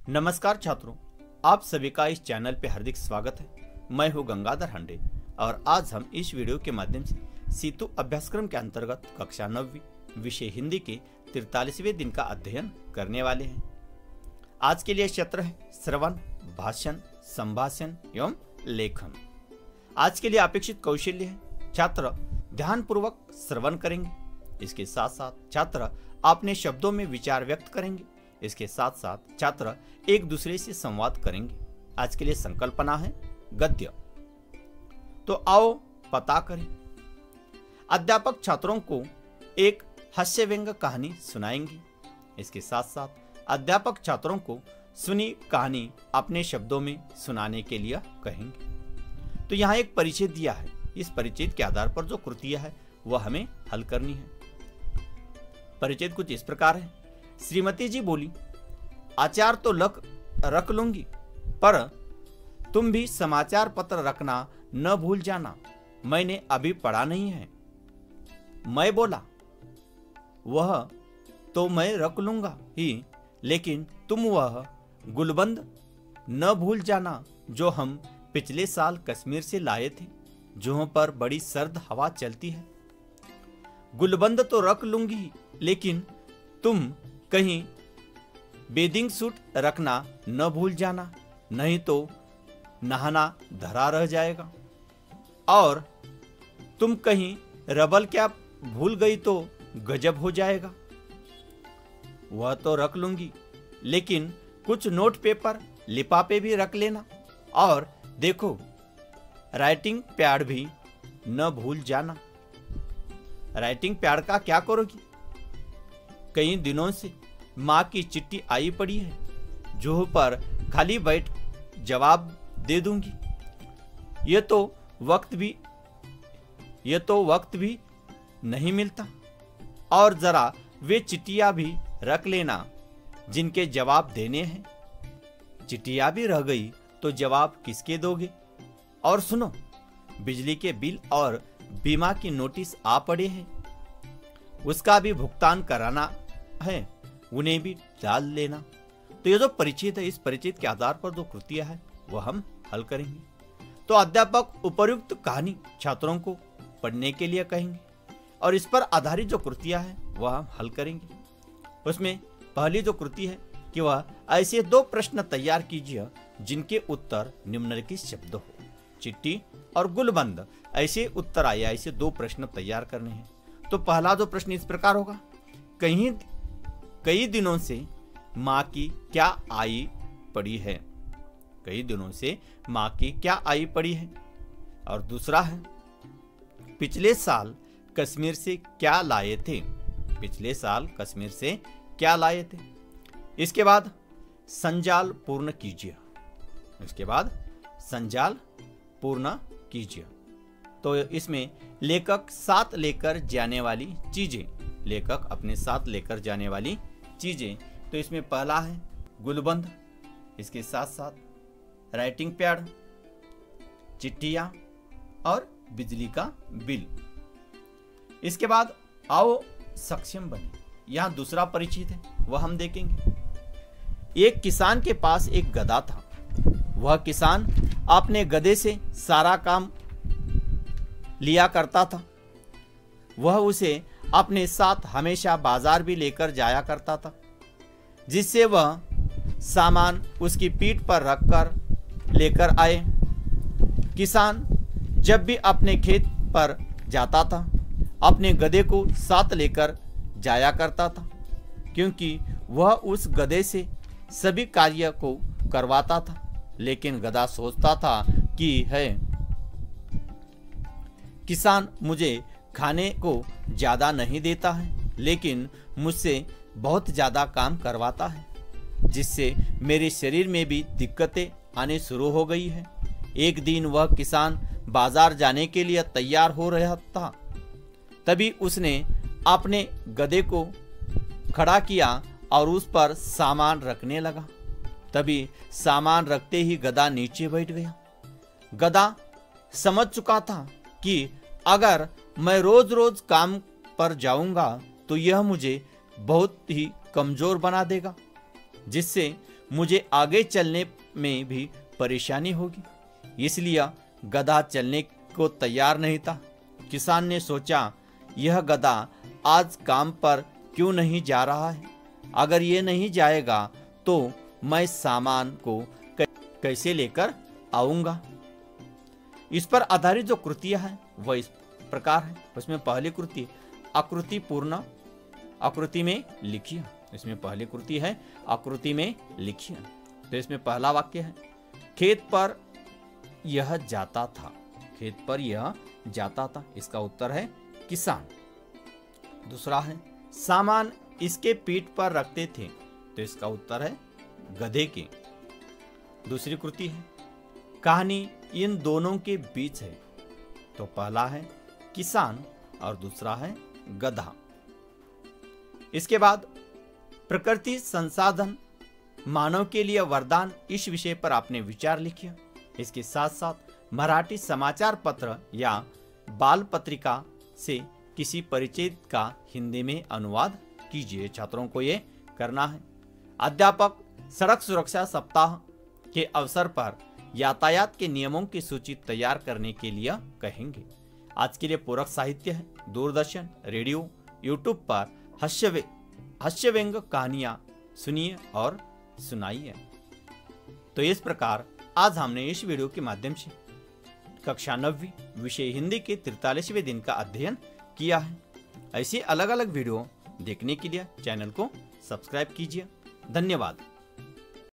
नमस्कार छात्रों, आप सभी का इस चैनल पे हार्दिक स्वागत है। मैं हूं गंगाधर हांडे और आज हम इस वीडियो के माध्यम से सीतु अभ्यासक्रम के अंतर्गत कक्षा 9वीं विषय हिंदी के 43वें दिन का अध्ययन करने वाले हैं। आज के लिए सत्र है श्रवण, भाषण, संभाषण एवं लेखन। आज के लिए अपेक्षित कौशल्य है छात्र ध्यानपूर्वक श्रवण करेंगे, इसके साथ साथ छात्र अपने शब्दों में विचार व्यक्त करेंगे, इसके साथ साथ छात्र एक दूसरे से संवाद करेंगे। आज के लिए संकल्पना है गद्य। तो आओ पता करें। अध्यापक छात्रों को एक हास्य व्यंग्य कहानी सुनाएंगे, इसके साथ साथ अध्यापक छात्रों को सुनी कहानी अपने शब्दों में सुनाने के लिए कहेंगे। तो यहाँ एक परिचय दिया है, इस परिचय के आधार पर जो कृतियां है वह हमें हल करनी है। परिचय कुछ इस प्रकार है। श्रीमती जी बोली, आचार तो रख लूंगी, पर तुम भी समाचार पत्र रखना न भूल जाना, मैंने अभी पढ़ा नहीं है। मैं बोला, वह तो मैं रख लूंगा ही, लेकिन तुम वह गुलबंद न भूल जाना जो हम पिछले साल कश्मीर से लाए थे, जहाँ पर बड़ी सर्द हवा चलती है। गुलबंद तो रख लूंगी, लेकिन तुम कहीं बेदिंग सूट रखना न भूल जाना, नहीं तो नहाना धरा रह जाएगा। और तुम कहीं रबल कैप भूल गई तो गजब हो जाएगा। वह तो रख लूंगी, लेकिन कुछ नोट पेपर लिफाफे भी रख लेना, और देखो राइटिंग पैड भी न भूल जाना। राइटिंग पैड का क्या करोगी? कई दिनों से माँ की चिट्ठी आई पड़ी है, जो पर खाली बैठ जवाब दे दूंगी। ये तो वक्त भी नहीं मिलता। और जरा वे चिट्ठियां भी रख लेना जिनके जवाब देने हैं। चिट्ठियां भी रह गई तो जवाब किसके दोगे? और सुनो, बिजली के बिल और बीमा की नोटिस आ पड़े हैं, उसका भी भुगतान कराना है, उन्हें भी डाल लेना। तो ये जो परिचित है, इस परिचित के आधार पर जो कृतियां है वह हम हल करेंगे। तो अध्यापक उपयुक्त कहानी छात्रों को पढ़ने के लिए कहेंगे और इस पर आधारित जो कृतियां है वह हम हल करेंगे। उसमें पहली जो कृति है कि वह ऐसे 2 प्रश्न तैयार कीजिए जिनके उत्तर निम्नलिखित शब्द हो। चिट्ठी और गुलबंद, ऐसे उत्तर आए, ऐसे 2 प्रश्न तैयार करने हैं। तो पहला जो प्रश्न इस प्रकार होगा, कई दिनों से माँ की क्या आई पड़ी है। कई दिनों से माँ की क्या आई पड़ी है। और दूसरा है, पिछले साल कश्मीर से क्या लाए थे। पिछले साल कश्मीर से क्या लाए थे। इसके बाद संजाल पूर्ण कीजिए। इसके बाद संजाल पूर्ण कीजिए। तो इसमें लेखक साथ लेकर जाने वाली चीजें, लेखक अपने साथ लेकर जाने वाली चीजें। तो इसमें पहला है गुलबंद, इसके साथ साथ राइटिंग पैड, चिट्ठियां और बिजली का बिल। इसके बाद आओ सक्षम बने। यहां दूसरा परिचित है, वह हम देखेंगे। एक किसान के पास एक गधा था। वह किसान अपने गधे से सारा काम लिया करता था। वह उसे अपने साथ हमेशा बाजार भी लेकर जाया करता था, जिससे वह सामान उसकी पीठ पर रखकर लेकर आए। किसान जब भी अपने खेत पर जाता था, अपने गधे को साथ लेकर जाया करता था, क्योंकि वह उस गधे से सभी कार्य को करवाता था। लेकिन गधा सोचता था कि किसान मुझे खाने को ज्यादा नहीं देता है, लेकिन मुझसे बहुत ज्यादा काम करवाता है, जिससे मेरे शरीर में भी दिक्कतें आने शुरू हो गई है। एक दिन वह किसान बाजार जाने के लिए तैयार हो रहा था, तभी उसने अपने गधे को खड़ा किया और उस पर सामान रखने लगा। तभी सामान रखते ही गधा नीचे बैठ गया। गधा समझ चुका था कि अगर मैं रोज रोज काम पर जाऊंगा तो यह मुझे बहुत ही कमजोर बना देगा, जिससे मुझे आगे चलने में भी परेशानी होगी। इसलिए गधा चलने को तैयार नहीं था। किसान ने सोचा, यह गधा आज काम पर क्यों नहीं जा रहा है? अगर ये नहीं जाएगा तो मैं सामान को कैसे लेकर आऊंगा? इस पर आधारित जो कृतियां हैं वह इस प्रकार है। उसमें पहली कृति आकृति पूर्ण आकृति में लिखिए। इसमें पहली कृति है आकृति में लिखिए। तो इसमें पहला वाक्य है, खेत पर यह जाता था। खेत पर यह जाता था, इसका उत्तर है किसान। दूसरा है, सामान इसके पीठ पर रखते थे। तो इसका उत्तर है गधे के। दूसरी कृति है, कहानी इन दोनों के बीच है। तो पहला है किसान और दूसरा है गधा। इसके बाद प्रकृति संसाधन मानव के लिए वरदान, इस विषय पर आपने विचार लिखिए। इसके साथ साथ मराठी समाचार पत्र या बाल पत्रिका से किसी परिचित का हिंदी में अनुवाद कीजिए। छात्रों को ये करना है। अध्यापक सड़क सुरक्षा सप्ताह के अवसर पर यातायात के नियमों की सूची तैयार करने के लिए कहेंगे। आज के लिए पूरक साहित्य है। दूरदर्शन, रेडियो, यूट्यूब पर हास्य व्यंग कहानियां सुनिए और सुनाइए। तो इस प्रकार आज हमने इस वीडियो के माध्यम से कक्षा 9वीं विषय हिंदी के 43वें दिन का अध्ययन किया है। ऐसे अलग अलग वीडियो देखने के लिए चैनल को सब्सक्राइब कीजिए। धन्यवाद।